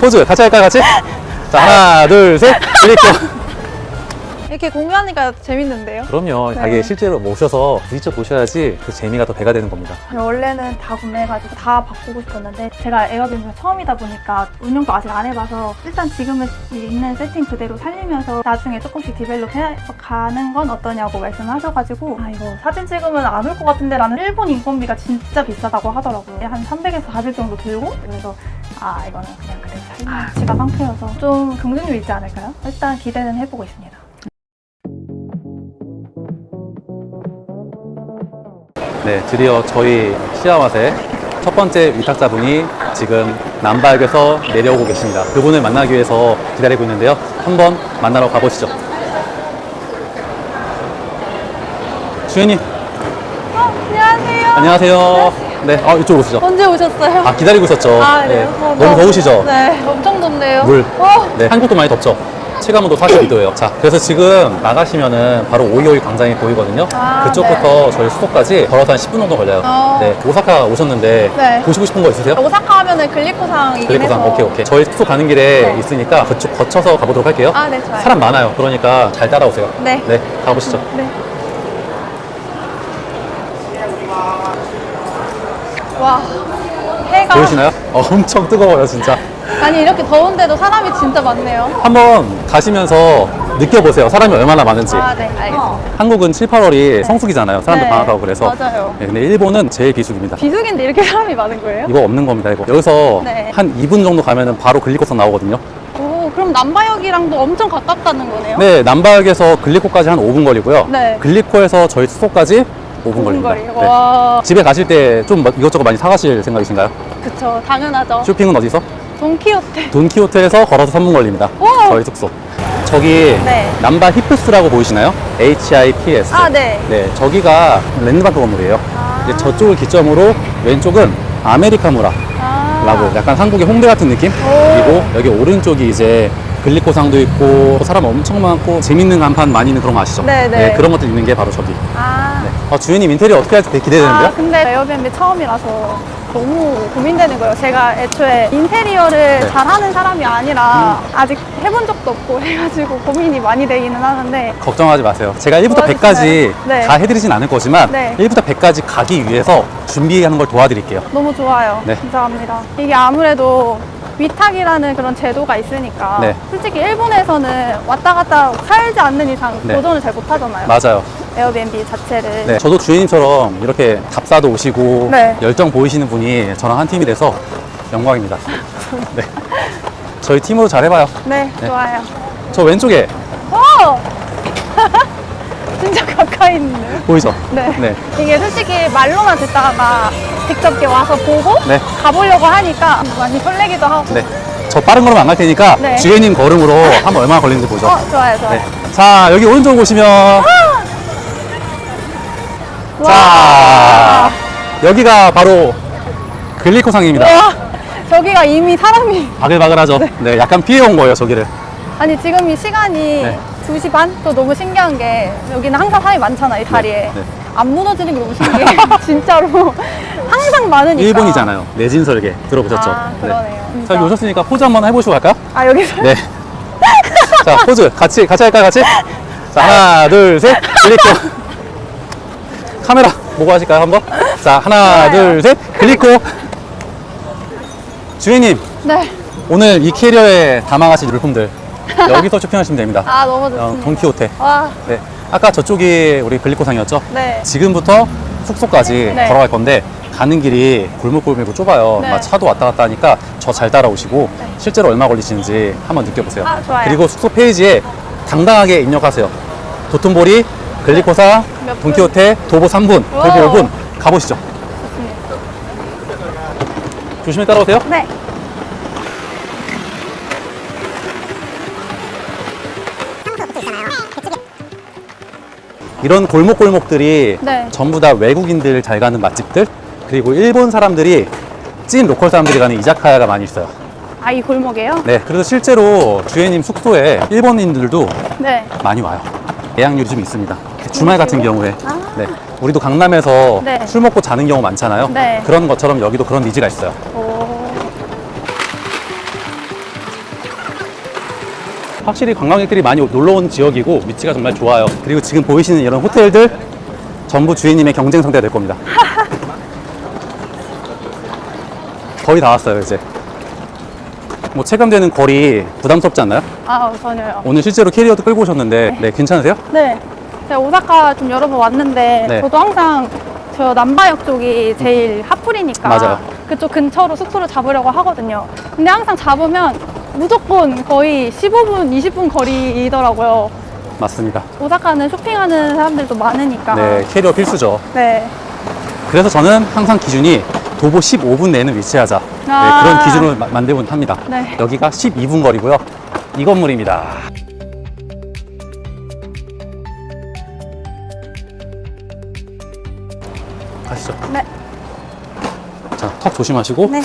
포즈 같이 할까요? 같이? 자, 하나, 둘, 셋. 클릭. 이렇게 공유하니까 재밌는데요? 그럼요. 네. 가게 실제로 모셔서 부딪혀 보셔야지 그 재미가 더 배가 되는 겁니다. 원래는 다 구매해가지고 다 바꾸고 싶었는데 제가 에어비앤비가 처음이다 보니까 운영도 아직 안 해봐서 일단 지금은 있는 세팅 그대로 살리면서 나중에 조금씩 디벨롭 해가는 건 어떠냐고 말씀하셔가지고 아 이거 사진 찍으면 안 올 것 같은데 라는 일본 인건비가 진짜 비싸다고 하더라고요. 한 300에서 400 정도 들고 그래서 아 이거는 그냥 그대로 살리면 지가 깡패여서 좀 경쟁률 있지 않을까요? 일단 기대는 해보고 있습니다. 네, 드디어 저희 시아맛의 첫 번째 위탁자분이 지금 남바역에서 내려오고 계십니다. 그분을 만나기 위해서 기다리고 있는데요. 한번 만나러 가보시죠. 주인님. 안녕하세요. 안녕하세요. 네, 이쪽으로 오시죠. 언제 오셨어요? 아, 기다리고 있었죠. 아, 그래요? 너무 더우시죠? 네, 엄청 덥네요. 물. 네, 한국도 많이 덥죠. 체감온도 42도예요. 자, 그래서 지금 나가시면은 바로 오이오이 광장이 보이거든요. 아, 그쪽부터 저희 숙소까지 걸어서 한 10분 정도 걸려요. 네, 오사카 오셨는데 네. 보시고 싶은 거 있으세요? 오사카 하면은 글리코상이긴 글리코상, 해서. 오케이. 저희 숙소 가는 길에 네. 있으니까 그쪽 거쳐서 가보도록 할게요. 아, 네, 좋아요. 사람 많아요. 그러니까 잘 따라오세요. 네. 네, 가보시죠. 네. 와, 해가. 보이시나요? 엄청 뜨거워요, 진짜. 아니, 이렇게 더운데도 사람이 진짜 많네요. 한번 가시면서 느껴보세요. 사람이 얼마나 많은지. 아, 네, 알겠습니다. 한국은 7, 8월이 성수기잖아요. 사람들 네, 방학하고 그래서. 맞아요. 네, 근데 일본은 제일 비수기입니다. 비수기인데 이렇게 사람이 많은 거예요? 이거 없는 겁니다, 이거. 여기서 네. 한 2분 정도 가면은 바로 글리코선 나오거든요. 오, 그럼 남바역이랑도 엄청 가깝다는 거네요? 네, 남바역에서 글리코까지 한 5분 거리고요. 네. 글리코에서 저희 숙소까지 5분 걸립니다. 거리. 네. 와, 집에 가실 때 좀 이것저것 많이 사가실 생각이신가요? 그쵸. 당연하죠. 쇼핑은 어디서? 돈키호테. 돈키호테에서 걸어서 3분 걸립니다. 오! 저희 숙소. 저기 네. 남바 히프스라고 보이시나요? HIPS. 아, 네. 네, 저기가 랜드마크 건물이에요. 아. 이제 저쪽을 기점으로 왼쪽은 아메리카무라. 아. 라고 약간 한국의 홍대 같은 느낌? 그리고 여기 오른쪽이 이제 글리코상도 있고 사람 엄청 많고 재밌는 간판 많이 있는 그런 거 아시죠? 네. 그런 것들 있는 게 바로 저기. 아. 네. 주인님 인테리어 어떻게 할지 되게 기대되는데요? 아, 근데 에어비앤비 처음이라서 너무 고민되는 거예요. 제가 애초에 인테리어를 네. 잘하는 사람이 아니라 아직 해본 적도 없고 해가지고 고민이 많이 되기는 하는데 걱정하지 마세요. 제가 1부터 도와주시나요? 100까지 네. 다 해드리진 않을 거지만 네. 1부터 100까지 가기 위해서 준비하는 걸 도와드릴게요. 너무 좋아요. 네. 감사합니다. 이게 아무래도 위탁이라는 그런 제도가 있으니까 네. 솔직히 일본에서는 왔다 갔다 살지 않는 이상 네. 도전을 잘 못하잖아요. 맞아요. 에어비앤비 자체를. 네, 저도 주인님처럼 이렇게 답사도 오시고 네. 열정 보이시는 분이 저랑 한 팀이 돼서 영광입니다. 네. 저희 팀으로 잘 해봐요. 네, 네. 좋아요. 저 왼쪽에 오! 진짜 가까이 있네요. 보이죠? 네. 네. 이게 솔직히 말로만 듣다가 직접 이렇게 와서 보고 네. 가보려고 하니까 많이 설레기도 하고. 네. 저 빠른 걸음 안 갈 테니까 네. 주인님 걸음으로 한번 얼마나 걸리는지 보죠. 좋아요, 좋아요. 네. 자, 여기 오른쪽 보시면 자, 여기가 바로 글리코상입니다. 와, 저기가 이미 사람이. 바글바글하죠? 네. 약간 피해온 거예요, 저기를. 아니, 지금 이 시간이 네. 2시 반? 또 너무 신기한 게 여기는 항상 사람이 많잖아, 이 다리에. 네. 안 무너지는 게 너무 신기해. 진짜로. 항상 많으니까. 일본이잖아요. 내진설계 들어보셨죠? 아, 그러네요. 자, 진짜. 여기 오셨으니까 포즈 한번 해보시고 갈까요? 아, 여기서? 네. 자, 포즈 같이 할까요? 같이? 자, 하나, 둘, 셋. 글리코. 카메라 보고 하실까요? 한번? 자, 하나, 좋아요. 둘, 셋. 글리코. 주인님, 네. 오늘 이 캐리어에 담아가실 물품들 여기서 쇼핑하시면 됩니다. 아, 너무 좋습니다. 돈키호테. 와, 네. 아까 저쪽이 우리 글리코상이었죠? 네. 지금부터 숙소까지 네. 걸어갈 건데 가는 길이 골목골목이고 좁아요. 네. 막 차도 왔다 갔다 하니까 저 잘 따라오시고 실제로 얼마 걸리시는지 한번 느껴보세요. 아, 좋아요. 그리고 숙소 페이지에 당당하게 입력하세요. 도톤보리, 글리코상, 몇 분? 돈키호테, 도보 3분, 도보 오. 5분 가보시죠. 조심히 따라오세요. 네. 이런 골목골목들이 네. 전부 다 외국인들 잘 가는 맛집들, 그리고 일본 사람들이 찐 로컬 사람들이 가는 이자카야가 많이 있어요. 아, 이 골목이에요? 네, 그래서 실제로 주인님 숙소에 일본인들도 네. 많이 와요. 예약률이 좀 있습니다. 주말 같은 경우에. 아. 네, 우리도 강남에서 네. 술 먹고 자는 경우 많잖아요. 네. 그런 것처럼 여기도 그런 니즈가 있어요. 오. 확실히 관광객들이 많이 놀러 온 지역이고 위치가 정말 좋아요. 그리고 지금 보이시는 이런 호텔들 전부 주인님의 경쟁 상대가 될 겁니다. 거의 다 왔어요, 이제. 뭐 체감되는 거리 부담스럽지 않나요? 아, 전혀요. 오늘 실제로 캐리어도 끌고 오셨는데 네, 괜찮으세요? 네. 제가 오사카 좀 여러 번 왔는데 네. 저도 항상 저 남바역 쪽이 제일 핫플이니까 맞아요. 그쪽 근처로 숙소를 잡으려고 하거든요. 근데 항상 잡으면 무조건 거의 15분, 20분 거리이더라고요. 맞습니다. 오사카는 쇼핑하는 사람들도 많으니까. 네, 캐리어 필수죠. 네. 그래서 저는 항상 기준이 도보 15분 내는 위치하자. 네, 아. 그런 기준을 만들곤 합니다. 네. 여기가 12분 거리고요. 이 건물입니다. 가시죠. 네. 자, 턱 조심하시고. 네.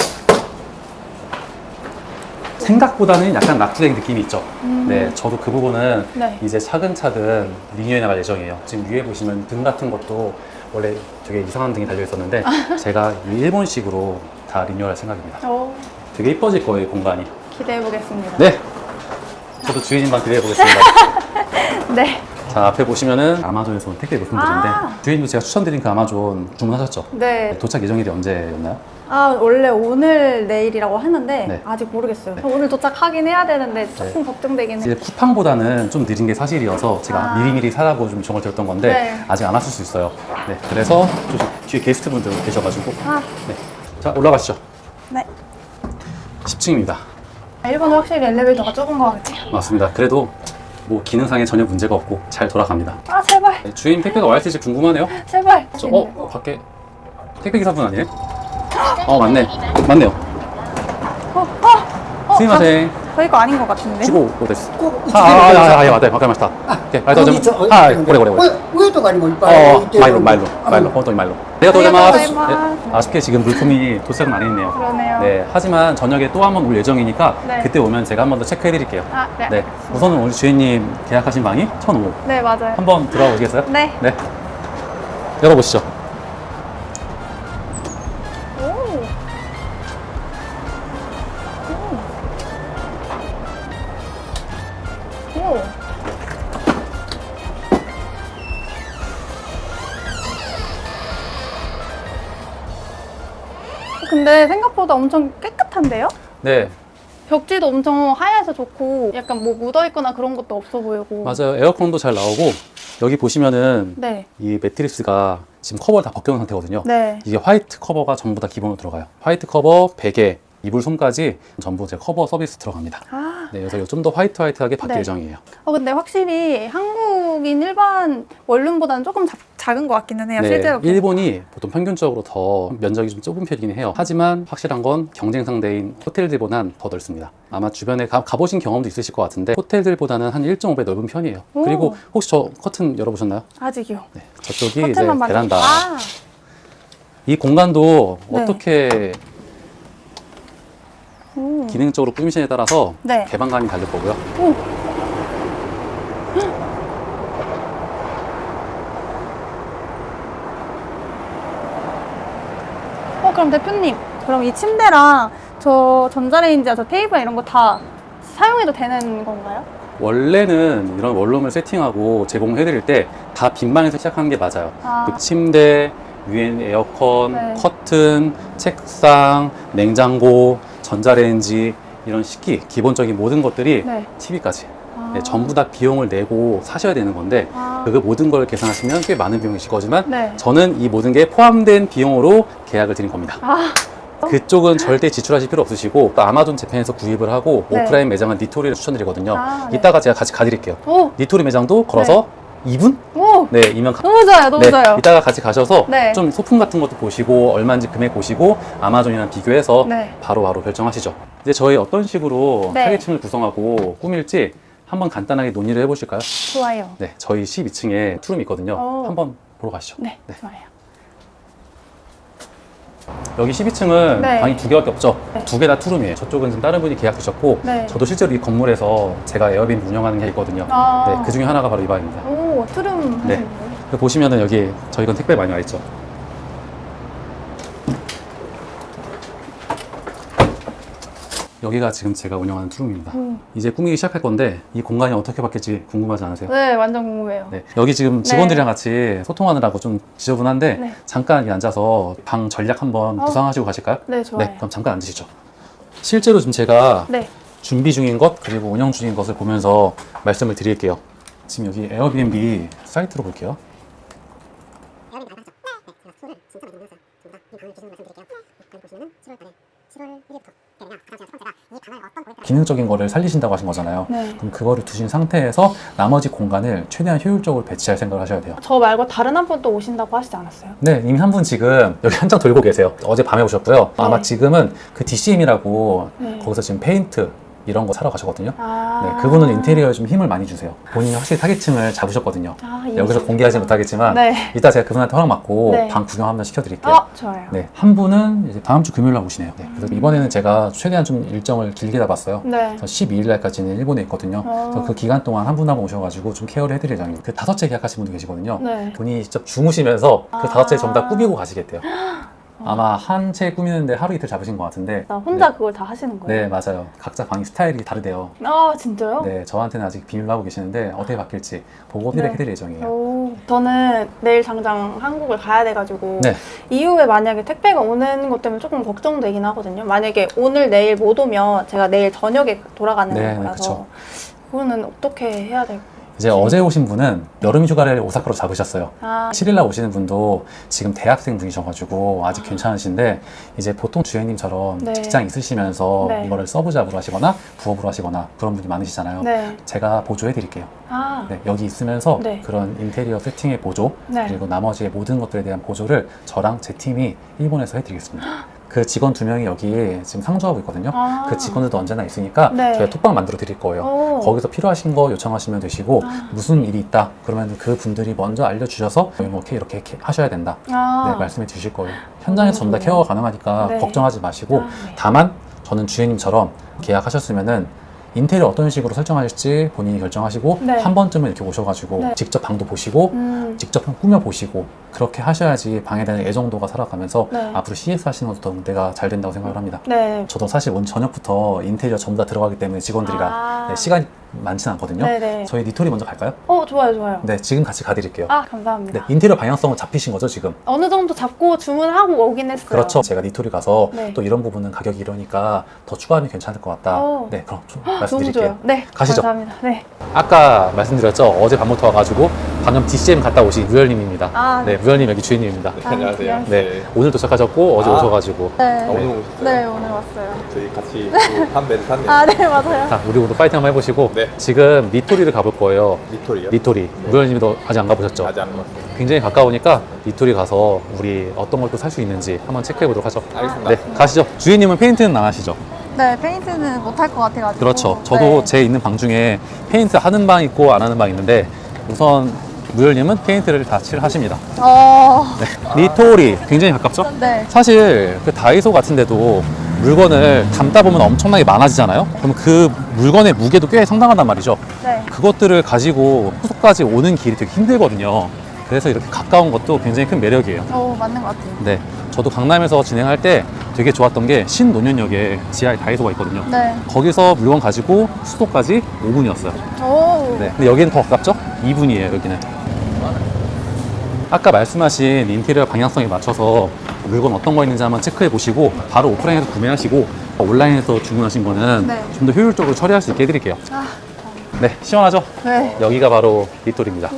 생각보다는 약간 락주행 느낌이 있죠. 네, 저도 그 부분은 네. 이제 차근차근 리뉴얼 나갈 예정이에요. 지금 위에 보시면 등 같은 것도 원래 되게 이상한 등이 달려 있었는데 제가 일본식으로 다 리뉴얼할 생각입니다. 오, 되게 이뻐질 거예요, 공간이. 기대해 보겠습니다. 네, 저도 주인님만 기대해 보겠습니다. 네. 자, 앞에 보시면은 아마존에서 온 택배 물품들인데 주인님 제가 추천드린 그 아마존 주문하셨죠? 네. 도착 예정일이 언제였나요? 아, 원래 오늘 내일이라고 했는데 네. 아직 모르겠어요. 오늘 도착하긴 해야 되는데 조금 걱정되긴 해요. 이제 쿠팡보다는 좀 느린 게 사실이어서 제가 미리미리 사라고 좀 정을 드렸던 건데 네. 아직 안 왔을 수 있어요. 네, 그래서 좀 뒤에 게스트분들 계셔가지고 아, 네. 자, 올라가시죠. 네. 10층입니다. 일본은 확실히 엘리베이터가 좁은 것 같아요. 맞습니다. 그래도 뭐 기능상에 전혀 문제가 없고 잘 돌아갑니다. 아, 제발. 네, 주인 택배가 왔을지 궁금하네요. 제발. 밖에 택배 기사분 아니에요? 맞네. 맞네요. 스미마셍. 저희 거 아닌 것 같은데. 15호です. はいわかりました. 오케이. ありがとうございます こんにちは。はい、これこれこれ. 上とかにもいっぱい置いてる。 마일로. 本当にマイロ. 안녕하세요. 안녕하세요. 아쉽게 지금 물품이 도착은 안 했네요. 그러네요. 네, 하지만 저녁에 또 한 번 올 예정이니까 네. 그때 오면 제가 한 번 더 체크해 드릴게요. 아, 네. 네. 우선은 오늘 주인님 계약하신 방이 1005. 네, 맞아요. 한번 들어가 보겠어요? 네. 네. 열어보시죠. 오. 오. 근데 생각보다 엄청 깨끗한데요? 네, 벽지도 엄청 하얘서 좋고 약간 뭐 묻어있거나 그런 것도 없어 보이고. 맞아요. 에어컨도 잘 나오고 여기 보시면은 네. 이 매트리스가 지금 커버를 다 벗겨놓은 상태거든요. 네. 이게 화이트 커버가 전부 다 기본으로 들어가요. 화이트 커버, 베개, 이불 솜까지 전부 제 커버 서비스 들어갑니다. 아. 네, 그래서 좀 더 화이트하게 바뀔 네. 예정이에요. 근데 확실히 한국인 일반 원룸보다는 조금 작은 것 같기는 해요. 실제로. 일본이 보통 평균적으로 더 면적이 좀 좁은 편이긴 해요. 하지만 확실한 건 경쟁 상대인 호텔들보단 더 넓습니다. 아마 주변에 가보신 경험도 있으실 것 같은데 호텔들보다는 한 1.5배 넓은 편이에요. 오. 그리고 혹시 저 커튼 열어보셨나요? 아직이요. 네, 저쪽이 이제 호텔만 만들고. 베란다. 아. 이 공간도 네. 어떻게 오. 기능적으로 꾸미시냐에 따라서 네. 개방감이 다를 거고요. 오. 그럼 대표님, 그럼 이 침대랑 저 전자레인지와 저 테이블 이런 거 다 사용해도 되는 건가요? 원래는 이런 원룸을 세팅하고 제공해드릴 때 다 빈방에서 시작하는 게 맞아요. 아. 그 침대, 유엔 에어컨, 네. 커튼, 책상, 냉장고, 전자레인지 이런 식기 기본적인 모든 것들이 네. TV까지 아. 네, 전부 다 비용을 내고 사셔야 되는 건데 아. 그 모든 걸 계산하시면 꽤 많은 비용이 실 거지만 네. 저는 이 모든 게 포함된 비용으로 계약을 드린 겁니다. 아. 그쪽은 절대 지출하실 필요 없으시고 또 아마존 재팬에서 구입을 하고 네. 오프라인 매장은 니토리를 추천드리거든요. 아, 네. 이따가 제가 같이 가드릴게요. 오. 니토리 매장도 걸어서 2분? 오. 네, 이면 너무 좋아요. 너무 네, 좋아요. 이따가 같이 가셔서 네. 좀 소품 같은 것도 보시고 얼마인지 금액 보시고 아마존이랑 비교해서 네. 바로바로 결정하시죠. 이제 저희 어떤 식으로 네. 타겟층을 구성하고 꾸밀지 한번 간단하게 논의를 해보실까요? 좋아요. 네, 저희 12층에 투룸이 있거든요. 오. 한번 보러 가시죠. 네. 좋아요. 여기 12층은 네. 방이 2개밖에 없죠. 네. 2개 다 투룸이에요. 저쪽은 지금 다른 분이 계약 주셨고 네. 저도 실제로 이 건물에서 제가 에어비앤비 운영하는 게 있거든요. 아. 네, 그 중에 하나가 바로 이 방입니다. 오, 트름 하시는 네. 거예요? 보시면은 여기 저희 건 택배 많이 와 있죠. 여기가 지금 제가 운영하는 투룸입니다. 이제 꾸미기 시작할 건데 이 공간이 어떻게 바뀔지 궁금하지 않으세요? 네, 완전 궁금해요. 네, 여기 지금 직원들이랑 같이 소통하느라고 좀 지저분한데 네. 잠깐 여기 앉아서 방 전략 한번 구상하시고 가실까요? 네, 좋아요. 네, 그럼 잠깐 앉으시죠. 실제로 지금 제가 네. 준비 중인 것 그리고 운영 중인 것을 보면서 말씀을 드릴게요. 지금 여기 에어비앤비 사이트로 볼게요. 기능적인 거를 살리신다고 하신 거잖아요. 네. 그럼 그거를 두신 상태에서 나머지 공간을 최대한 효율적으로 배치할 생각을 하셔야 돼요. 저 말고 다른 한 분 또 오신다고 하시지 않았어요? 네, 이미 한 분 지금 여기 한 장 돌고 계세요. 어제 밤에 오셨고요. 아마 네. 지금은 그 DCM이라고 네. 거기서 지금 페인트 이런 거 사러 가셨거든요. 아. 네, 그분은 인테리어에 좀 힘을 많이 주세요. 본인이 확실히 타겟층을 잡으셨거든요. 여기서 공개하지 못하겠지만 네. 이따 제가 그분한테 허락 받고 네. 방 구경 한번 시켜드릴게요. 좋아요. 네, 한 분은 이제 다음 주 금요일 날 오시네요. 네, 그래서 이번에는 제가 최대한 좀 일정을 길게 잡았어요. 네. 12일 날까지는 일본에 있거든요. 그래서 그 기간 동안 한 분 한 분 오셔가지고 좀 케어를 해드릴 예정입니다. 그 5채 계약하신 분도 계시거든요. 네. 본인이 직접 주무시면서 그 아. 5채 전부 다 꾸미고 가시겠대요. 아마 한 채 꾸미는데 하루 이틀 잡으신 것 같은데. 나 혼자 네. 그걸 다 하시는 네, 거예요? 맞아요. 각자 방이 스타일이 다르대요. 아, 진짜요? 네, 저한테는 아직 비밀로 하고 계시는데 어떻게 바뀔지 보고 네. 해드릴 예정이에요. 오, 저는 내일 당장 한국을 가야 돼가지고 네. 이후에 만약에 택배가 오는 것 때문에 조금 걱정되긴 하거든요. 만약에 오늘 내일 못 오면 제가 내일 저녁에 돌아가는 네, 거라서 그쵸. 그거는 어떻게 해야 될까요? 이제 어제 오신 분은 여름 휴가를 오사카로 잡으셨어요. 아, 7일날 오시는 분도 지금 대학생 분이셔가지고 아직 괜찮으신데 이제 보통 주행님처럼 네. 직장 있으시면서 네. 이거를 서브잡으로 하시거나 부업으로 하시거나 그런 분이 많으시잖아요. 네. 제가 보조해드릴게요. 아, 네, 여기 있으면서 네. 그런 인테리어 세팅의 보조 네. 그리고 나머지의 모든 것들에 대한 보조를 저랑 제 팀이 일본에서 해드리겠습니다. 그 직원 2명이 여기 지금 상주하고 있거든요. 아. 그 직원들도 언제나 있으니까 네. 저희가 톡방 만들어 드릴 거예요. 오. 거기서 필요하신 거 요청하시면 되시고 아. 무슨 일이 있다 그러면 그 분들이 먼저 알려주셔서 이렇게 하셔야 된다. 아. 네, 말씀해 주실 거예요. 현장에서 전부 다 케어가 가능하니까 네. 걱정하지 마시고 아, 네. 다만 저는 주혜님처럼 계약하셨으면은 인테리어 어떤 식으로 설정하실지 본인이 결정하시고 네. 한 번쯤은 이렇게 오셔가지고 네. 직접 방도 보시고 직접 꾸며보시고 그렇게 하셔야지 방에 대한 애정도가 살아가면서 네. 앞으로 CS 하시는 것도 내가 잘 된다고 생각을 합니다. 네. 저도 사실 오늘 저녁부터 인테리어 전부 다 들어가기 때문에 직원들이랑 아. 네, 시간이 많지는 않거든요. 네네. 저희 니토리 먼저 갈까요? 좋아요, 좋아요. 네, 지금 같이 가드릴게요. 아, 네, 감사합니다. 인테리어 방향성은 잡히신 거죠, 지금? 어느 정도 잡고 주문하고 오긴 했어요. 그렇죠. 제가 니토리 가서 네. 또 이런 부분은 가격이 이러니까 더 추가하면 괜찮을 것 같다. 네, 그럼 좀 너무 말씀드릴게요. 좋아요. 네, 가시죠. 감사합니다. 네. 아까 말씀드렸죠. 어제 밤부터 와가지고 방금 DCM 갔다 오신 무열님입니다. 아, 네, 무열님 여기 주인님입니다. 안녕하세요. 네, 오늘 도착하셨고 어제 아. 오셔가지고. 네. 오늘 오셨어요? 네, 오늘 왔어요. 저희 같이 또 판매를 샀네요. 아, 네, 맞아요. 자, 우리 모두 파이팅 한번 해보시고 네. 지금 니토리를 가볼 거예요. 니토리요? 니토리. 무열님도 아직 안 가보셨죠? 아직 안 먹었어요. 굉장히 가까우니까 니토리 가서 우리 어떤 걸 또 살 수 있는지 한번 체크해 보도록 하죠. 알겠습니다. 네, 가시죠. 주인님은 페인트는 안 하시죠? 네, 페인트는 못할 것 같아가지고. 그렇죠. 저도 네. 제 있는 방 중에 페인트 하는 방 있고 안 하는 방 있는데 우선 무열님은 페인트를 다 칠하십니다. 네. 니토리 굉장히 가깝죠? 네. 사실 그 다이소 같은 데도 물건을 담다 보면 엄청나게 많아지잖아요. 그럼 그 물건의 무게도 꽤 상당하단 말이죠. 네. 그것들을 가지고 숙소까지 오는 길이 되게 힘들거든요. 그래서 이렇게 가까운 것도 굉장히 큰 매력이에요. 맞는 것 같아요. 네, 저도 강남에서 진행할 때 되게 좋았던 게 신논현역에 지하에 다이소가 있거든요. 네. 거기서 물건 가지고 수도까지 5분이었어요. 네, 근데 여기는 더 가깝죠? 2분이에요, 여기는. 아까 말씀하신 인테리어 방향성에 맞춰서 물건 어떤 거 있는지 한번 체크해 보시고 바로 오프라인에서 구매하시고 온라인에서 주문하신 거는 네. 좀 더 효율적으로 처리할 수 있게 해드릴게요. 네, 시원하죠? 네. 여기가 바로 니토리입니다.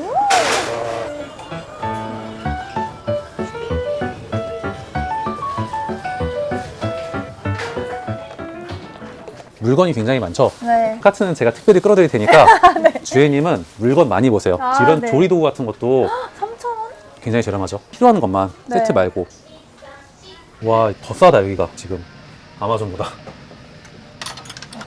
물건이 굉장히 많죠? 네. 카트는 제가 특별히 끌어드릴 테니까 주혜님은 물건 많이 보세요. 아, 이런 네. 조리도구 같은 것도 3,000원? 굉장히 저렴하죠. 필요한 것만 네. 세트 말고. 와, 더 싸다 여기가 지금 아마존보다.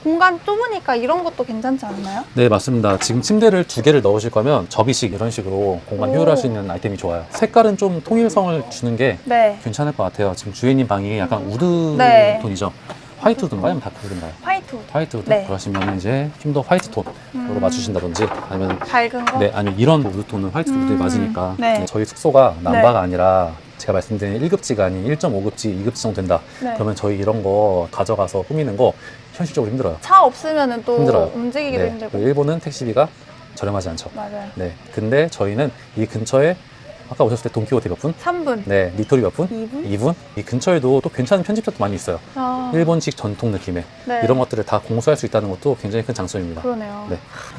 공간 좁으니까 이런 것도 괜찮지 않나요? 네, 맞습니다. 지금 침대를 2개를 넣으실 거면 접이식 이런 식으로 공간 오. 효율할 수 있는 아이템이 좋아요. 색깔은 좀 통일성을 주는 게 네. 괜찮을 것 같아요. 지금 주혜님 방이 약간 우드 네. 톤이죠. 화이트우드인가요? 아니면 다크우드인가요? 화이트. 화이트우드? 네. 그러시면 이제 좀 더 화이트 톤으로 맞추신다든지 아니면 밝은 거? 네, 아니면 이런 우드 톤은 화이트 우드에 맞으니까 네. 네, 저희 숙소가 남바가 아니라 제가 말씀드린 1급지가 아닌 1.5급지, 2급지 정도 된다. 네. 그러면 저희 이런 거 가져가서 꾸미는 거 현실적으로 힘들어요. 차 없으면은 또 힘들어요. 움직이기도 네. 힘들고. 그리고 일본은 택시비가 저렴하지 않죠. 맞아요. 네. 근데 저희는 이 근처에 아까 오셨을 때 돈키호테 몇 분? 3분. 네. 니토리 몇 분? 2분? 2분? 이 근처에도 또 괜찮은 편집샵도 많이 있어요. 아, 일본식 전통 느낌의 네. 이런 것들을 다 공수할 수 있다는 것도 굉장히 큰 장점입니다. 그러네요. 네.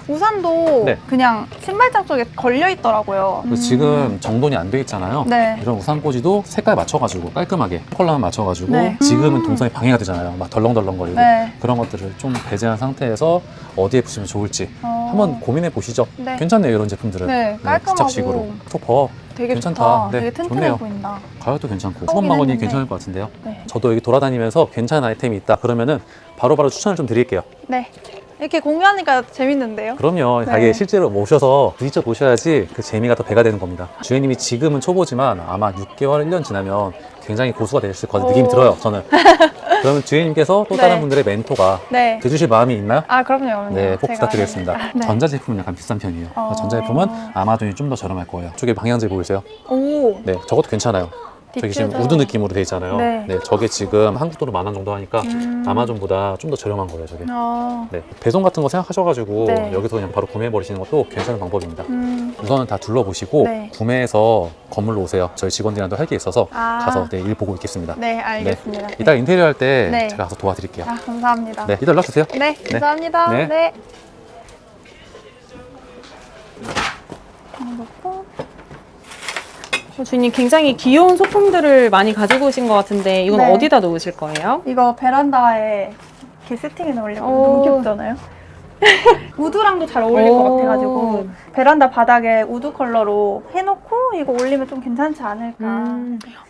우산도 네. 그냥 신발장 쪽에 걸려 있더라고요. 그리고 지금 정돈이 안 돼 있잖아요. 네. 이런 우산 꽂이도 색깔 맞춰가지고 깔끔하게 컬러만 맞춰가지고 네. 지금은 동선이 방해가 되잖아요. 막 덜렁덜렁거리고 네. 그런 것들을 좀 배제한 상태에서 어디에 붙이면 좋을지 한번 고민해 보시죠. 네. 괜찮네요, 이런 제품들은. 네, 깔끔하고 부착식으로. 토퍼 되게 괜찮다. 좋다. 네, 되게 튼튼해 좋네요. 보인다. 가격도 괜찮고 떠오긴 15만 원이 했는데. 괜찮을 것 같은데요. 네. 저도 여기 돌아다니면서 괜찮은 아이템이 있다 그러면은 바로바로 추천을 좀 드릴게요. 네. 이렇게 공유하니까 재밌는데요? 그럼요. 네. 가게 실제로 오셔서 부딪혀 보셔야지 그 재미가 더 배가 되는 겁니다. 주인님이 지금은 초보지만 아마 6개월, 1년 지나면 굉장히 고수가 되실 것 같은 느낌이 들어요, 저는. 그러면 주인님께서 또 네. 다른 분들의 멘토가 네. 돼주실 마음이 있나요? 아, 그럼요. 네, 꼭 제가- 부탁드리겠습니다. 네. 전자제품은 약간 비싼 편이에요. 전자제품은 아마존이 좀 더 저렴할 거예요. 저게 방향제 보이세요? 오. 네, 저것도 괜찮아요. 저기 지금 디퓨저. 우드 느낌으로 돼 있잖아요. 네. 네, 저게 지금 한국 돈으로 10,000원 정도 하니까 아마존보다 좀 더 저렴한 거예요, 저게. 아. 네, 배송 같은 거 생각하셔가지고 네. 여기서 그냥 바로 구매해버리시는 것도 괜찮은 방법입니다. 음. 우선은 다 둘러보시고 네. 구매해서 건물로 오세요. 저희 직원들이랑도 할 게 있어서 아. 가서 네, 일 보고 있겠습니다. 네, 알겠습니다. 네. 이따 인테리어 할 때 네. 제가 가서 도와드릴게요. 아, 감사합니다. 네, 이따 연락 주세요. 네, 감사합니다. 네. 네. 넣고. 주인님 굉장히 귀여운 소품들을 많이 가지고 오신 것 같은데 이건 네. 어디다 놓으실 거예요? 이거 베란다에 이렇게 세팅해 놓으려고 오. 너무 귀엽잖아요? 우드랑도 잘 어울릴 것 오. 같아가지고 베란다 바닥에 우드 컬러로 해놓고 이거 올리면 좀 괜찮지 않을까.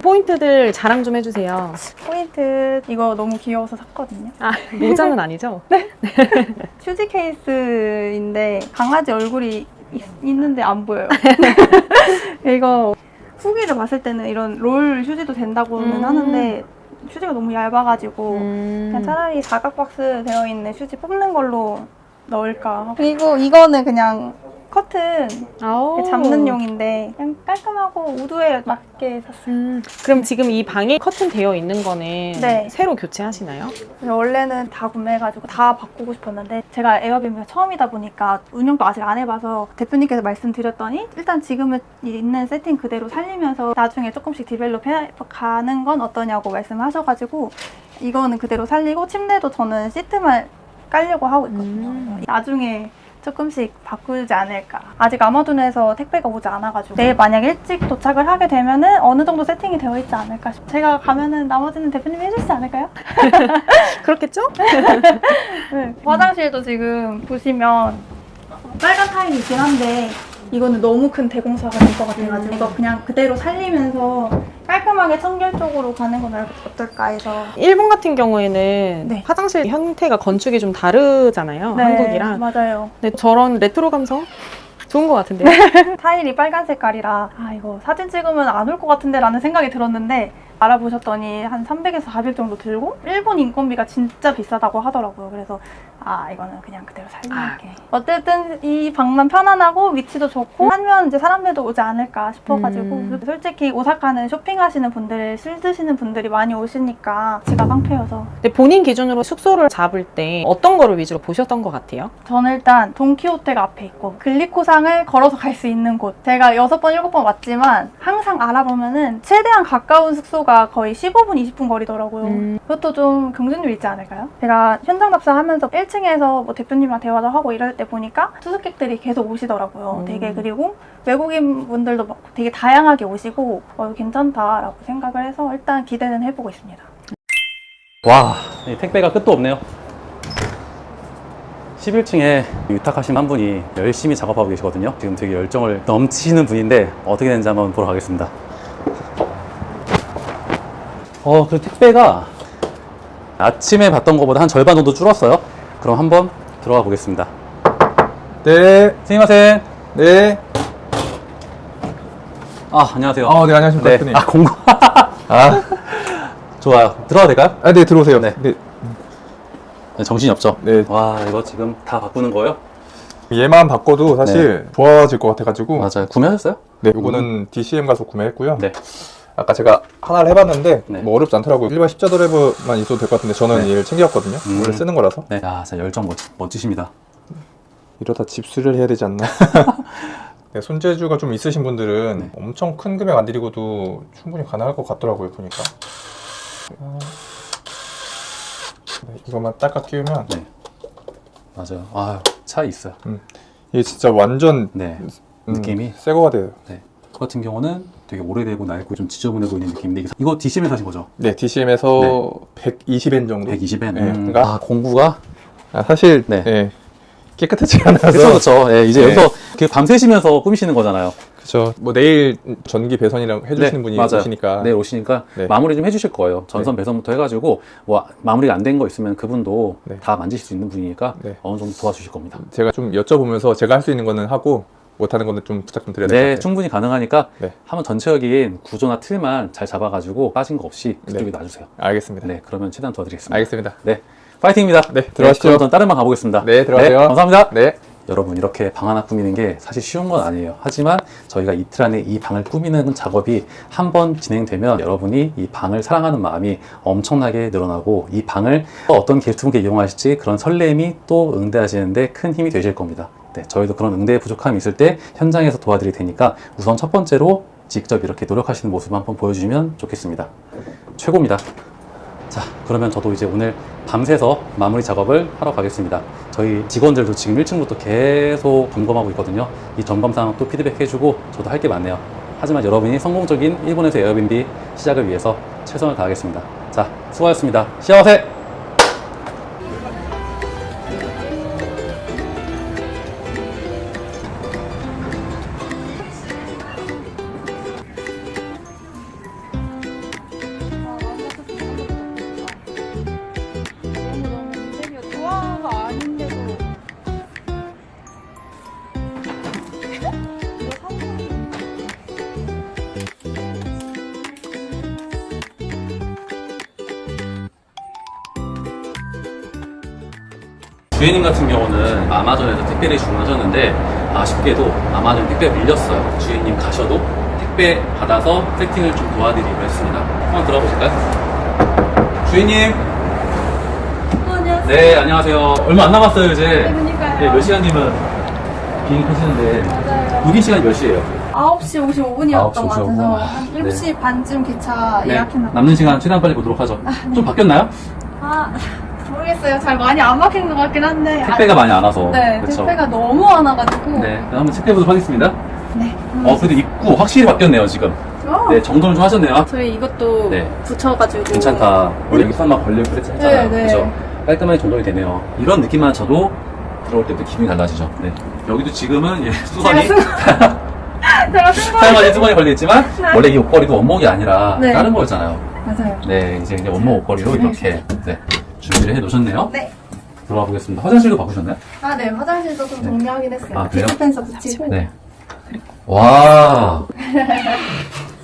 포인트들 자랑 좀 해주세요. 포인트 이거 너무 귀여워서 샀거든요. 아, 모장은 아니죠? 휴지 케이스인데 강아지 얼굴이 있는데 안 보여요. 이거 후기를 봤을 때는 이런 롤 휴지도 된다고는 하는데 휴지가 너무 얇아가지고 그냥 차라리 사각 박스 되어 있는 휴지 뽑는 걸로 넣을까. 그리고 이거는 그냥 커튼 아오. 잡는 용인데 그냥 깔끔하고 우드에 맞게 샀어요. 그럼 지금 이 방에 커튼 되어 있는 거는 네. 새로 교체하시나요? 그래서 원래는 다 구매해가지고 다 바꾸고 싶었는데 제가 에어비앤비가 처음이다 보니까 운영도 아직 안 해봐서 대표님께서 말씀드렸더니 일단 지금은 있는 세팅 그대로 살리면서 나중에 조금씩 디벨롭 해가는 건 어떠냐고 말씀하셔가지고 이거는 그대로 살리고 침대도 저는 시트만 깔려고 하고 있거든요. 나중에 조금씩 바꾸지 않을까. 아직 아마존에서 택배가 오지 않아가지고 내일 만약 일찍 도착을 하게 되면은 어느 정도 세팅이 되어 있지 않을까 싶어요. 제가 가면은 나머지는 대표님이 해주시지 않을까요? 그렇겠죠? 네. 화장실도 지금 보시면 빨간 타일이 있긴 한데 이거는 너무 큰 대공사가 될 것 같아가지고 이거 그냥 그대로 살리면서 깔끔하게 청결 쪽으로 가는 건 어떨까 해서. 일본 같은 경우에는 네. 화장실 형태가 건축이 좀 다르잖아요. 네, 한국이랑. 맞아요. 근데 저런 레트로 감성 좋은 것 같은데요? 타일이 빨간 색깔이라 아 이거 사진 찍으면 안 올 것 같은데 라는 생각이 들었는데 알아보셨더니 한 300에서 400 정도 들고 일본 인건비가 진짜 비싸다고 하더라고요. 그래서 아 이거는 그냥 그대로 살릴게. 어쨌든 이 방만 편안하고 위치도 좋고 하면 이제 사람들도 오지 않을까 싶어가지고 솔직히 오사카는 쇼핑하시는 분들 실 드시는 분들이 많이 오시니까 지가 깡패여서 근데 본인 기준으로 숙소를 잡을 때 어떤 거를 위주로 보셨던 것 같아요? 저는 일단 돈키호테가 앞에 있고 글리코상을 걸어서 갈 수 있는 곳 제가 6번, 7번 왔지만 항상 알아보면은 최대한 가까운 숙소가 거의 15분, 20분 거리더라고요. 그것도 좀 경쟁률 있지 않을까요? 제가 현장 답사하면서 1층에서 뭐 대표님이랑 대화도 하고 이럴 때 보니까 수수께끼들이 계속 오시더라고요. 되게 그리고 외국인 분들도 막 되게 다양하게 오시고 이거 괜찮다라고 생각을 해서 일단 기대는 해보고 있습니다. 와, 이 택배가 끝도 없네요. 11층에 위탁하신 한 분이 열심히 작업하고 계시거든요. 지금 되게 열정을 넘치시는 분인데 어떻게 되는지 한번 보러 가겠습니다. 그 택배가 아침에 봤던 것보다 한 절반 정도 줄었어요. 그럼 한번 들어가 보겠습니다. 네, 스미마셍. 네. 안녕하세요. 네, 안녕하십니까, 네. 대표님. 공고. 아, 좋아요. 들어가도 될까요? 네, 들어오세요. 네. 네. 네, 정신이 없죠? 네. 와, 이거 지금 다 바꾸는 거예요? 얘만 바꿔도 사실 좋아질 것 같아가지고. 맞아요. 구매하셨어요? 네, 이거는 DCM 가서 구매했고요. 네. 아까 제가 하나를 해봤는데 네. 뭐 어렵지 않더라고요. 일반 십자 드라이버만 있어도 될 것 같은데 저는 네. 얘를 챙겨왔거든요. 원래 쓰는 거라서. 네, 야, 진짜 열정 멋지십니다. 이러다 집수리를 해야 되지 않나? 네, 손재주가 좀 있으신 분들은 네. 엄청 큰 금액 안 들이고도 충분히 가능할 것 같더라고요, 보니까. 네, 이것만 딱딱 끼우면 네, 맞아요. 아, 차이 있어요. 이게 진짜 완전 네, 느낌이. 새 거가 돼요. 네, 저 같은 경우는 되게 오래되고 낡고 좀 지저분해 보이는 느낌인데 이거 DCM에서 사신 거죠? 네, DCM에서 120엔 정도. 120엔. 네, 그러니까 공구가 사실 네. 네, 깨끗하지 않아서. 그렇죠. 예, 이제 네. 여기서 그 밤새시면서 꾸미시는 거잖아요. 그렇죠. 뭐 내일 전기 배선이랑 해주시는 네, 분이 맞아요. 오시니까. 네, 오시니까 네. 마무리 좀 해주실 거예요. 전선 배선부터 해가지고 뭐 마무리가 안 된 거 있으면 그분도 네. 다 만지실 수 있는 분이니까 네. 어느 정도 도와주실 겁니다. 제가 좀 여쭤보면서 제가 할 수 있는 거는 하고 못하는 거는 좀 부탁 좀 드려야 될 것 네, 같아요. 충분히 가능하니까 네. 한번 전체적인 구조나 틀만 잘 잡아가지고 빠진 거 없이 그쪽에 네. 놔주세요. 알겠습니다. 네, 그러면 최대한 도와드리겠습니다. 알겠습니다. 네, 파이팅입니다. 네, 들어가시죠. 그럼 전 다른 방 가보겠습니다. 네, 들어가세요. 네, 감사합니다. 네. 여러분, 이렇게 방 하나 꾸미는 게 사실 쉬운 건 아니에요. 하지만 저희가 이틀 안에 이 방을 꾸미는 작업이 한 번 진행되면 여러분이 이 방을 사랑하는 마음이 엄청나게 늘어나고 이 방을 어떤 게스트분께 이용하실지 그런 설렘이 또 응대하시는데 큰 힘이 되실 겁니다. 네, 저희도 그런 응대에 부족함이 있을 때 현장에서 도와드릴 테니까 우선 첫 번째로 직접 이렇게 노력하시는 모습을 한번 보여주시면 좋겠습니다. 최고입니다. 자, 그러면 저도 이제 오늘 밤새서 마무리 작업을 하러 가겠습니다. 저희 직원들도 지금 1층부터 계속 점검하고 있거든요. 이 점검 상황 또 피드백 해주고 저도 할 게 많네요. 하지만 여러분이 성공적인 일본에서 에어비앤비 시작을 위해서 최선을 다하겠습니다. 자, 수고하셨습니다. 시아와세! 조화가 아닌데도 주혜님 같은 경우는 아마존에서 택배를 주문하셨는데 아쉽게도 아마존 택배 밀렸어요. 주혜님 가셔도 택배 받아서 세팅을 좀 도와드리기로 했습니다. 한번 들어보실까요? 주혜님! 안녕하세요. 네, 안녕하세요. 얼마 안 남았어요, 이제. 네, 그러니까요. 네, 몇 시간이면 비행기 타시는데. 맞아요. 우기 시간이 몇 시예요? 9시 55분이었던 9시 것 같아서 55분. 한 7시 반쯤 기차 예약했나 남는 시간 최대한 빨리 보도록 하죠. 좀 바뀌었나요? 아, 모르겠어요. 잘 많이 안 막힌 것 같긴 한데. 택배가 많이 안 와서. 네, 그쵸? 택배가 너무 안 와가지고. 네, 그럼 한번 체크해보도록 하겠습니다. 네. 그래도 입구 확실히 바뀌었네요, 지금. 네, 정돈을 좀 하셨네요. 저희 이것도 네. 붙여가지고. 괜찮다. 원래 여기 막 걸리고 그랬잖아요. 네, 네. 그죠? 깔끔하게 정돈이 되네요. 이런 느낌만 저도 들어올 때부터 기분이 달라지죠. 네. 여기도 지금은 예, 수건이 제가 쓴 거. 사용한 지 수건이 걸려있지만 네. 원래 이 옷걸이도 원목이 아니라 네. 다른 거였잖아요. 맞아요. 네, 이제 원목 옷걸이로 이렇게 네, 준비를 해 놓으셨네요. 네. 들어가 보겠습니다. 화장실도 바꾸셨나요? 아, 네. 화장실도 좀 정리하긴 했어요. 아, 그래요? 디스펜서 붙이고. 네. 와.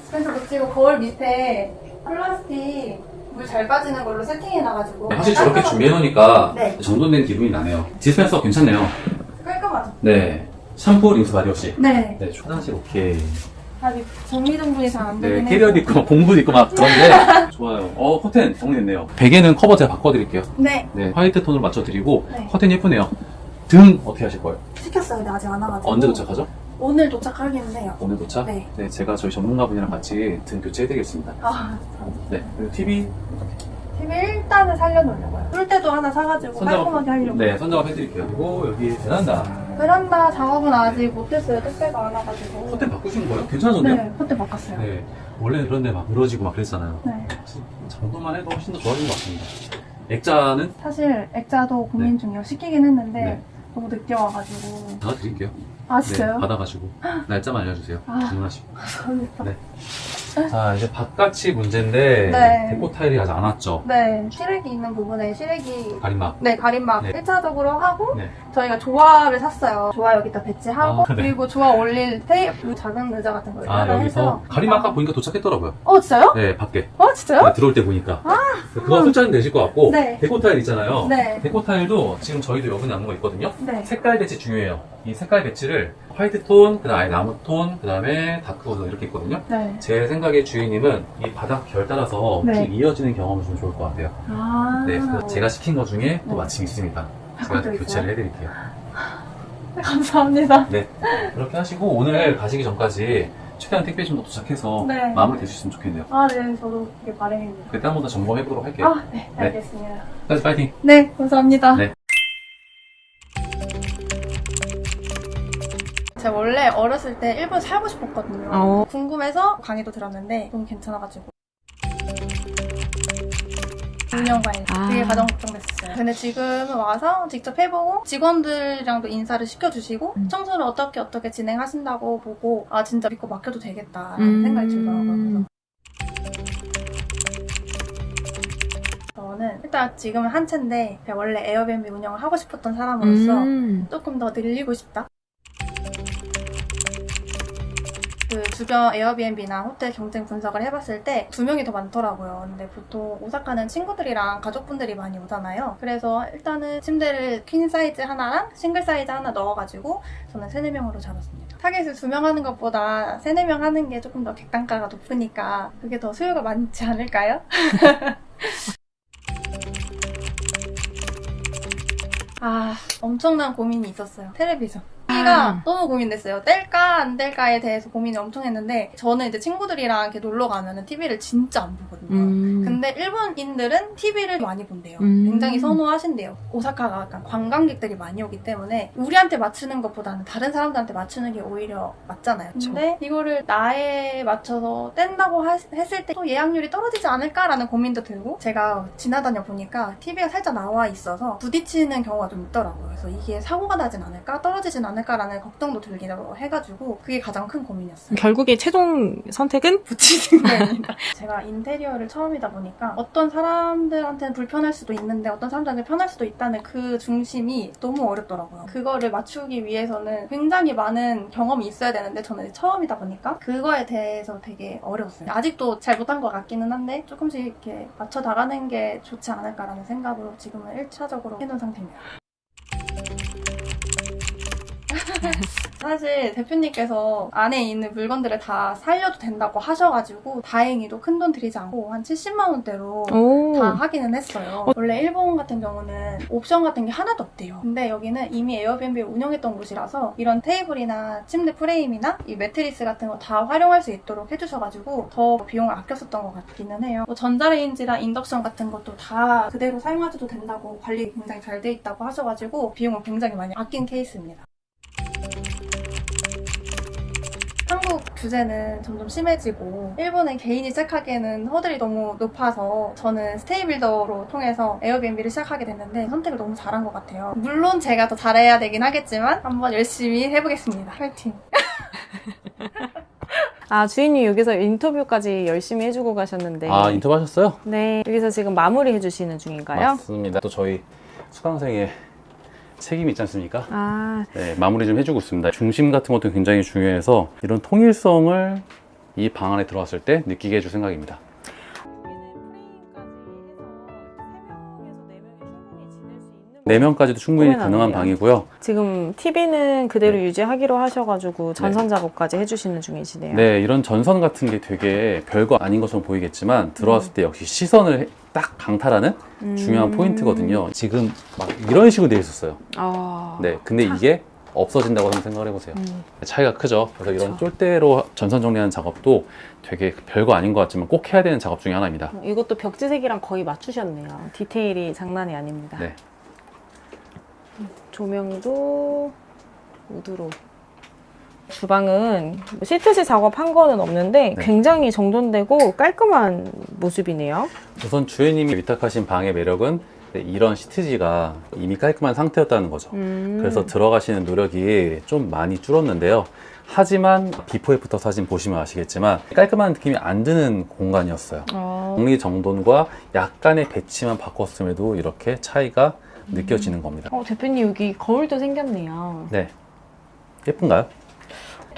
디스펜서 붙이고 거울 밑에 플라스틱 물 잘 빠지는 걸로 세팅해놔가지고. 네, 확실히 저렇게 준비해 놓으니까 네. 정돈된 기분이 나네요. 디스펜서 괜찮네요. 깔끔하죠? 네. 샴푸, 린스 바디 없이. 네. 네, 화장실 오케이. 아직 정리정돈이 잘 안 네, 되긴 해요. 캐리어도 있고, 막 공부도 있고 막 그런데. 좋아요. 커튼 정리됐네요. 베개는 커버 제가 바꿔드릴게요. 네. 네, 화이트 톤으로 맞춰드리고, 네. 커튼이 예쁘네요. 등 어떻게 하실 거예요? 시켰어요. 근데 아직 안 와가지고. 언제 도착하죠? 오늘 도착하겠는데요. 오늘 도착? 네. 제가 저희 전문가분이랑 같이 등 교체해드리겠습니다. 아, 네, 그리고 TV TV 일단은 살려놓으려고요. 술 때도 하나 사가지고 깔끔하게 하려고. 네, 선작업 해드릴게요. 그리고 여기 베란다. 베란다 작업은 아직 못했어요. 택배가 안 와가지고. 커튼 바꾸신 거예요? 괜찮아졌네요? 네, 커튼 바꿨어요. 네. 원래는 그런데 막 늘어지고 막 그랬잖아요. 네. 정도만 해도 훨씬 더 좋아진 것 같습니다. 액자는 사실 액자도 고민 중이에요. 시키긴 했는데 네. 너무 늦게 와가지고. 다 드릴게요. 아, 진짜요? 네, 받아가지고 날짜만 알려주세요. 아. 주문하시고. 감사합니다. 네. 자, 이제 바깥이 문제인데 네. 데코 타일이 아직 안 왔죠. 네, 시래기 있는 부분에 시래기 가림막. 네, 가림막 네. 1차적으로 하고 네. 저희가 조화를 샀어요. 조화 여기다 배치하고 아, 네. 그리고 조화 올릴 테이프 작은 의자 같은 거 아, 하나 여기서 해서 가림막 아까 보니까 도착했더라고요. 진짜요? 네, 밖에. 진짜요? 네, 들어올 때 보니까. 그거 설정이 되실 것 같고 네. 데코 타일 있잖아요. 네. 데코 타일도 지금 저희도 여분에 남은 거 있거든요. 네. 색깔 배치 중요해요. 이 색깔 배치를 화이트 톤, 그 다음에 나무 톤, 그 다음에 다크 우드 이렇게 있거든요. 네. 제 생각에 주인님은 이 바닥 결 따라서 네. 쭉 이어지는 경험이 좀 좋을 것 같아요. 아. 네, 그래서 제가 시킨 것 중에 또 네. 마침 있습니다. 제가 또 교체를 해드릴게요. 네, 감사합니다. 네, 그렇게 하시고 오늘 가시기 전까지 최대한 택배심도 도착해서 네. 마무리 되셨으면 좋겠네요. 아, 네, 저도 그게 바람입니다. 그때 한 번 더 점검해보도록 할게요. 아, 네, 알겠습니다. 다시 파이팅! 네, 감사합니다. 네. 제가 원래 어렸을 때 일본 살고 싶었거든요. 어. 궁금해서 강의도 들었는데 너무 괜찮아가지고. 2년간 그게 가장 걱정됐었어요. 근데 지금은 와서 직접 해보고 직원들이랑도 인사를 시켜주시고 청소를 어떻게 진행하신다고 보고 아 진짜 믿고 맡겨도 되겠다라는 생각이 들더라고요. 그래서 저는 일단 지금은 한 채인데 제가 원래 에어비앤비 운영을 하고 싶었던 사람으로서 조금 더 늘리고 싶다. 그 주변 에어비앤비나 호텔 경쟁 분석을 해봤을 때 2명이 더 많더라고요. 근데 보통 오사카는 친구들이랑 가족분들이 많이 오잖아요. 그래서 일단은 침대를 퀸 사이즈 하나랑 싱글 사이즈 하나 넣어가지고 저는 3-4명으로 잡았습니다. 타겟을 2명 하는 것보다 3-4명 하는 게 조금 더 객단가가 높으니까 그게 더 수요가 많지 않을까요? 아, 엄청난 고민이 있었어요. 텔레비전. TV가 너무 고민됐어요. 뗄까 안 뗄까에 대해서 고민을 엄청 했는데 저는 이제 친구들이랑 이렇게 놀러 가면은 TV를 진짜 안 보거든요. 근데 일본인들은 TV를 많이 본대요. 굉장히 선호하신대요. 오사카가 약간 관광객들이 많이 오기 때문에 우리한테 맞추는 것보다는 다른 사람들한테 맞추는 게 오히려 맞잖아요. 근데 이거를 나에 맞춰서 뗀다고 했을 때 또 예약률이 떨어지지 않을까라는 고민도 들고 제가 지나다녀 보니까 TV가 살짝 나와 있어서 부딪히는 경우가 좀 있더라고요. 그래서 이게 사고가 나진 않을까? 떨어지진 않을까라는 걱정도 들기도 해가지고 그게 가장 큰 고민이었어요. 결국에 최종 선택은? 붙이는 거입니다. 제가 인테리어를 처음이다 보니까 어떤 사람들한테는 불편할 수도 있는데 어떤 사람들한테 편할 수도 있다는 그 중심이 너무 어렵더라고요. 그거를 맞추기 위해서는 굉장히 많은 경험이 있어야 되는데 저는 처음이다 보니까 그거에 대해서 되게 어려웠어요. 아직도 잘 못한 것 같기는 한데 조금씩 이렇게 맞춰 나가는 게 좋지 않을까라는 생각으로 지금은 1차적으로 해놓은 상태입니다. 사실 대표님께서 안에 있는 물건들을 다 살려도 된다고 하셔가지고 다행히도 큰돈 들이지 않고 한 70만 원대로 다 하기는 했어요. 원래 일본 같은 경우는 옵션 같은 게 하나도 없대요. 근데 여기는 이미 에어비앤비를 운영했던 곳이라서 이런 테이블이나 침대 프레임이나 이 매트리스 같은 거 다 활용할 수 있도록 해주셔가지고 더 비용을 아꼈었던 것 같기는 해요. 뭐 전자레인지나 인덕션 같은 것도 다 그대로 사용하셔도 된다고 관리 굉장히 잘 돼 있다고 하셔가지고 비용을 굉장히 많이 아낀 케이스입니다. 한국 규제는 점점 심해지고 일본은 개인이 시작하기에는 허들이 너무 높아서 저는 스테이빌더로 통해서 에어비앤비를 시작하게 됐는데 선택을 너무 잘한 것 같아요. 물론 제가 더 잘해야 되긴 하겠지만 한번 열심히 해보겠습니다. 파이팅! 아, 주인님 여기서 인터뷰까지 열심히 해주고 가셨는데. 아, 인터뷰 하셨어요? 네. 여기서 지금 마무리 해주시는 중인가요? 맞습니다. 또 저희 수강생의 책임이 있지 않습니까? 아, 네, 마무리 좀 해주고 있습니다. 중심 같은 것도 굉장히 중요해서 이런 통일성을 이 방 안에 들어왔을 때 느끼게 해줄 생각입니다. 네 명까지도 충분히 가능한 방이고요. 지금 TV는 그대로 네. 유지하기로 하셔가지고 전선 작업까지 해주시는 중이시네요. 네, 이런 전선 같은 게 되게 별거 아닌 것처럼 보이겠지만 들어왔을 때 역시 시선을 딱 강탈하는 중요한 포인트거든요. 지금 막 이런 식으로 되어 있었어요. 아, 네, 근데 이게 없어진다고 한번 생각을 해보세요. 차이가 크죠. 그래서 이런 그쵸. 쫄대로 전선 정리하는 작업도 되게 별거 아닌 것 같지만 꼭 해야 되는 작업 중에 하나입니다. 이것도 벽지색이랑 거의 맞추셨네요. 디테일이 장난이 아닙니다. 네. 조명도 우드로. 주방은 시트지 작업한 거는 없는데 네. 굉장히 정돈되고 깔끔한 모습이네요. 우선 주인님이 위탁하신 방의 매력은 이런 시트지가 이미 깔끔한 상태였다는 거죠. 그래서 들어가시는 노력이 좀 많이 줄었는데요. 하지만 비포 애프터 사진 보시면 아시겠지만 깔끔한 느낌이 안 드는 공간이었어요. 정리 정돈과 약간의 배치만 바꿨음에도 이렇게 차이가 느껴지는 겁니다. 대표님 여기 거울도 생겼네요. 네, 예쁜가요?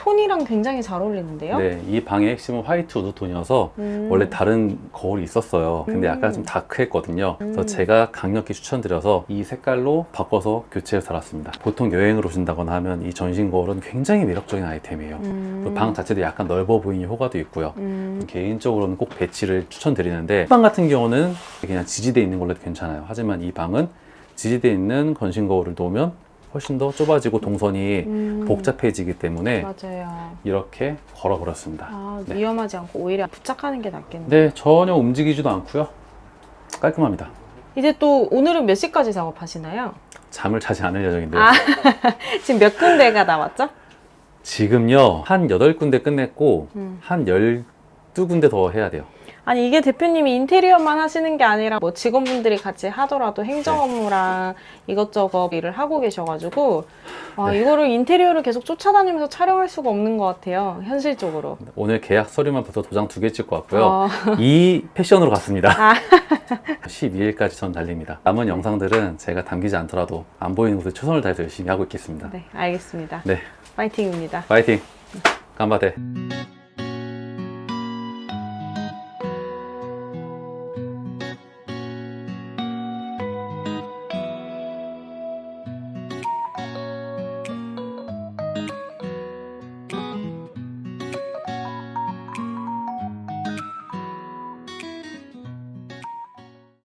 톤이랑 굉장히 잘 어울리는데요? 네, 이 방의 핵심은 화이트 우드 톤이어서 음. 원래 다른 거울이 있었어요. 근데 약간 좀 다크했거든요. 그래서 제가 강력히 추천드려서 이 색깔로 바꿔서 교체해서 달았습니다. 보통 여행을 오신다거나 하면 이 전신 거울은 굉장히 매력적인 아이템이에요. 그리고 방 자체도 약간 넓어 보이는 효과도 있고요. 개인적으로는 꼭 배치를 추천드리는데, 방 같은 경우는 그냥 지지대 있는 걸로 괜찮아요. 하지만 이 방은 지지대 있는 건신 거울을 놓으면 훨씬 더 좁아지고 동선이 복잡해지기 때문에 맞아요. 이렇게 걸어버렸습니다. 아, 네. 위험하지 않고 오히려 부착하는 게 낫겠네요. 네, 전혀 움직이지도 않고요. 깔끔합니다. 이제 또 오늘은 몇 시까지 작업하시나요? 잠을 자지 않을 예정인데요. 아. 지금 몇 군데가 남았죠? 지금요, 한 8군데 끝냈고, 음. 한 12군데 더 해야 돼요. 아니 이게 대표님이 인테리어만 하시는 게 아니라 뭐 직원분들이 같이 하더라도 행정 업무랑 이것저것 일을 하고 계셔가지고 아, 네. 이거를 인테리어를 계속 쫓아다니면서 촬영할 수가 없는 것 같아요, 현실적으로. 오늘 계약 서류만 벌써 도장 2개 찍고 왔고요. 어. 이 패션으로 갔습니다. 아. 12일까지 전 달립니다. 남은 영상들은 제가 담기지 않더라도 안 보이는 곳에 최선을 다해서 열심히 하고 있겠습니다. 네, 알겠습니다. 네, 파이팅입니다. 파이팅! 간바데!